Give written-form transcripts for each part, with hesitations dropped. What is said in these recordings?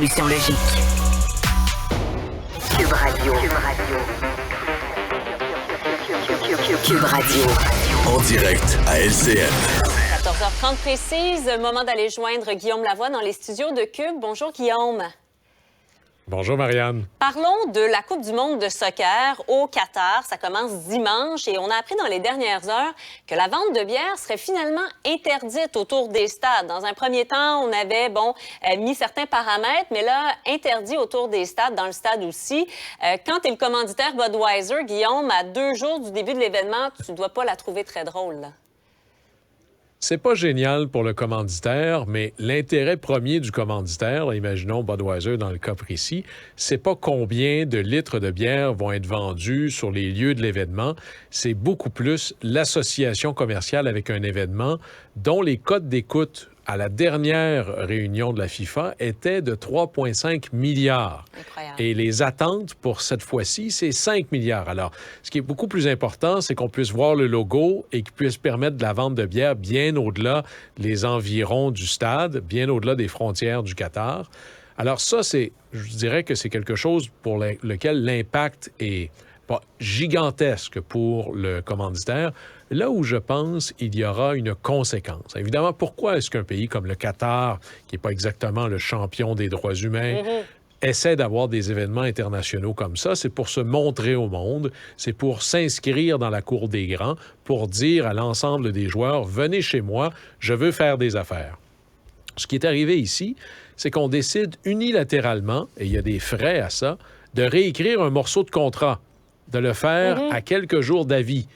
solution logique. Cube Radio. Cube Radio. En direct à LCN. 14h30 précise, moment d'aller joindre Guillaume Lavoie dans les studios de Cube. Bonjour Guillaume. Bonjour Marianne. Parlons de la Coupe du monde de soccer au Qatar. Ça commence dimanche et on a appris dans les dernières heures que la vente de bière serait finalement interdite autour des stades. Dans un premier temps, on avait mis certains paramètres, mais là, interdit autour des stades, dans le stade aussi. Quand tu es le commanditaire Budweiser, Guillaume, à 2 jours du début de l'événement, tu ne dois pas la trouver très drôle, là. C'est pas génial pour le commanditaire, mais l'intérêt premier du commanditaire, imaginons Budweiser dans le cas précis, c'est pas combien de litres de bière vont être vendus sur les lieux de l'événement, c'est beaucoup plus l'association commerciale avec un événement dont les codes d'écoute à la dernière réunion de la FIFA étaient de 3,5 milliards. Incroyable. Et les attentes pour cette fois-ci, c'est 5 milliards. Alors, ce qui est beaucoup plus important, c'est qu'on puisse voir le logo et qu'il puisse permettre de la vente de bière bien au-delà des environs du stade, bien au-delà des frontières du Qatar. Alors ça, je dirais que c'est quelque chose pour lequel l'impact est pas gigantesque pour le commanditaire. Là où je pense il y aura une conséquence. Évidemment, pourquoi est-ce qu'un pays comme le Qatar, qui n'est pas exactement le champion des droits humains, essaie d'avoir des événements internationaux comme ça? C'est pour se montrer au monde, c'est pour s'inscrire dans la cour des grands, pour dire à l'ensemble des joueurs, venez chez moi, je veux faire des affaires. Ce qui est arrivé ici, c'est qu'on décide unilatéralement, et il y a des frais à ça, de réécrire un morceau de contrat, de le faire à quelques jours d'avis.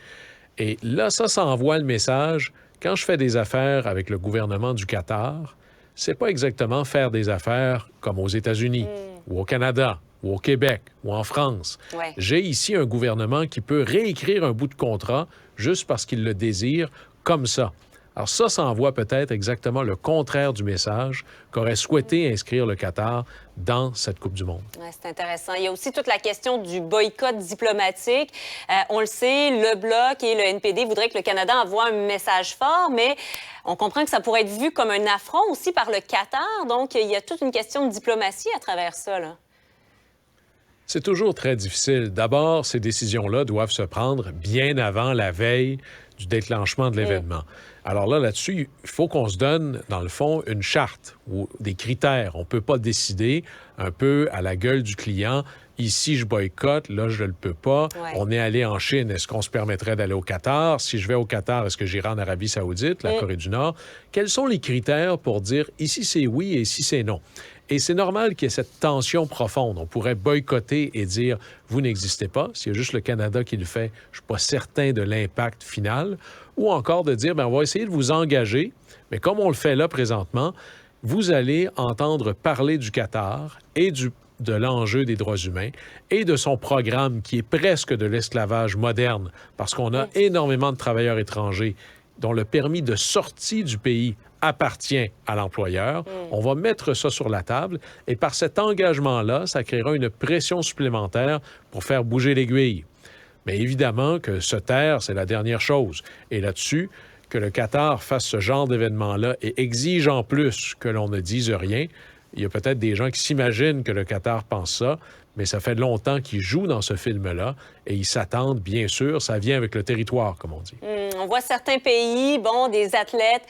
Et là, ça envoie le message, quand je fais des affaires avec le gouvernement du Qatar, c'est pas exactement faire des affaires comme aux États-Unis, ou au Canada, ou au Québec, ou en France. Ouais. J'ai ici un gouvernement qui peut réécrire un bout de contrat juste parce qu'il le désire comme ça. Alors ça envoie peut-être exactement le contraire du message qu'aurait souhaité inscrire le Qatar dans cette Coupe du monde. Ouais, c'est intéressant. Il y a aussi toute la question du boycott diplomatique. On le sait, le Bloc et le NPD voudraient que le Canada envoie un message fort, mais on comprend que ça pourrait être vu comme un affront aussi par le Qatar. Donc, il y a toute une question de diplomatie à travers ça, là. C'est toujours très difficile. D'abord, ces décisions-là doivent se prendre bien avant la veille du déclenchement de l'événement. Alors là-dessus, il faut qu'on se donne, dans le fond, une charte ou des critères. On ne peut pas décider un peu à la gueule du client. Ici, je boycotte, là, je ne le peux pas. Ouais. On est allé en Chine, est-ce qu'on se permettrait d'aller au Qatar? Si je vais au Qatar, est-ce que j'irai en Arabie Saoudite, la Corée du Nord? Quels sont les critères pour dire ici c'est oui et ici c'est non? Et c'est normal qu'il y ait cette tension profonde. On pourrait boycotter et dire « vous n'existez pas ». S'il y a juste le Canada qui le fait, je ne suis pas certain de l'impact final. Ou encore de dire « on va essayer de vous engager, mais comme on le fait là présentement, vous allez entendre parler du Qatar et de l'enjeu des droits humains et de son programme qui est presque de l'esclavage moderne parce qu'on a énormément de travailleurs étrangers dont le permis de sortie du pays appartient à l'employeur. On va mettre ça sur la table et par cet engagement-là, ça créera une pression supplémentaire pour faire bouger l'aiguille. Mais évidemment que se taire, c'est la dernière chose. Et là-dessus, que le Qatar fasse ce genre d'événement-là et exige en plus que l'on ne dise rien, il y a peut-être des gens qui s'imaginent que le Qatar pense ça, mais ça fait longtemps qu'ils jouent dans ce film-là et ils s'attendent, bien sûr, ça vient avec le territoire, comme on dit. On voit certains pays, des athlètes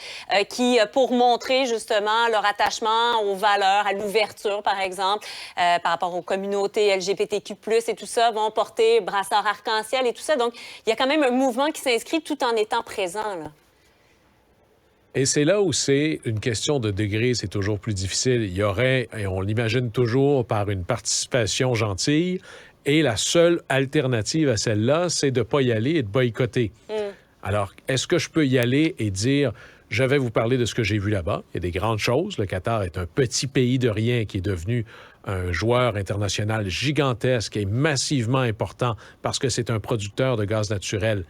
qui, pour montrer justement leur attachement aux valeurs, à l'ouverture, par exemple, par rapport aux communautés LGBTQ+, et tout ça, vont porter brassard arc-en-ciel et tout ça. Donc, il y a quand même un mouvement qui s'inscrit tout en étant présent, là. Et c'est là où c'est une question de degré, c'est toujours plus difficile. Il y aurait, et on l'imagine toujours par une participation gentille, et la seule alternative à celle-là, c'est de ne pas y aller et de boycotter. Alors, est-ce que je peux y aller et dire, je vais vous parler de ce que j'ai vu là-bas? Il y a des grandes choses. Le Qatar est un petit pays de rien qui est devenu un joueur international gigantesque et massivement important parce que c'est un producteur de gaz naturel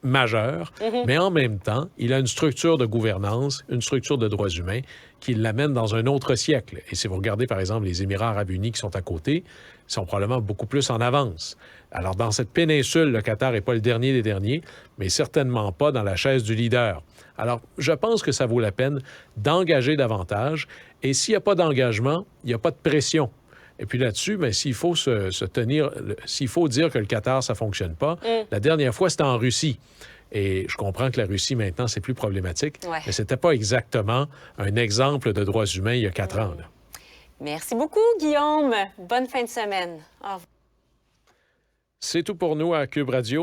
majeur, mais en même temps, il a une structure de gouvernance, une structure de droits humains qui l'amène dans un autre siècle. Et si vous regardez, par exemple, les Émirats arabes unis qui sont à côté, ils sont probablement beaucoup plus en avance. Alors, dans cette péninsule, le Qatar n'est pas le dernier des derniers, mais certainement pas dans la chaise du leader. Alors, je pense que ça vaut la peine d'engager davantage Et s'il n'y a pas d'engagement, il n'y a pas de pression. Et puis là-dessus, bien, s'il faut se tenir, s'il faut dire que le Qatar, ça ne fonctionne pas, la dernière fois, c'était en Russie. Et je comprends que la Russie, maintenant, c'est plus problématique, mais ce n'était pas exactement un exemple de droits humains il y a 4 ans. Là. Merci beaucoup, Guillaume. Bonne fin de semaine. Au revoir. C'est tout pour nous à Cube Radio.